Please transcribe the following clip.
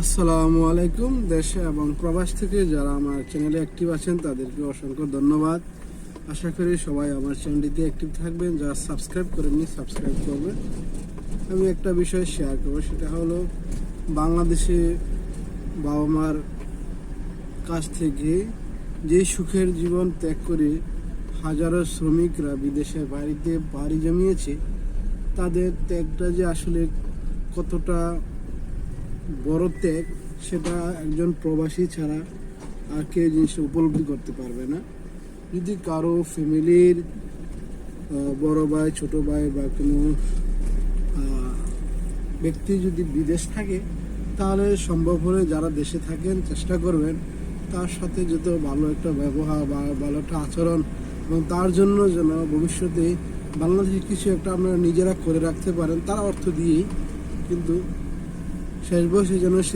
আসসালামু আলাইকুম। দেশে এবং প্রবাস থেকে যারা আমার চ্যানেলে অ্যাক্টিভ আছেন তাদেরকে অসংখ্য ধন্যবাদ। আশা করি সবাই আমার চ্যানেলটিতে অ্যাক্টিভ থাকবেন। যারা সাবস্ক্রাইব করেননি সাবস্ক্রাইব করবেন। আমি একটা বিষয় শেয়ার করবো, সেটা হলো বাংলাদেশে বাবা মার কাছ থেকে যে সুখের জীবন ত্যাগ করে হাজারো শ্রমিকরা বিদেশের বাড়িতে পাড়ি জমিয়েছে, তাদের ত্যাগটা যে আসলে কতটা বড় ত্যাগ সেটা একজন প্রবাসী ছাড়া আর কেউ জিনিসটা উপলব্ধি করতে পারবে না। যদি কারো ফ্যামিলির বড় ভাই, ছোট ভাই বা কোনো ব্যক্তি যদি বিদেশ থাকে, তাহলে সম্ভব হলে যারা দেশে থাকেন চেষ্টা করবেন তার সাথে যত ভালো একটা ব্যবহার বা ভালো একটা আচরণ, এবং তার জন্য যেন ভবিষ্যতে বাংলাদেশে কিছু একটা আপনারা নিজেরা করে রাখতে পারেন, তার অর্থ দিয়েই। কিন্তু শেষ বয়সে যেন সে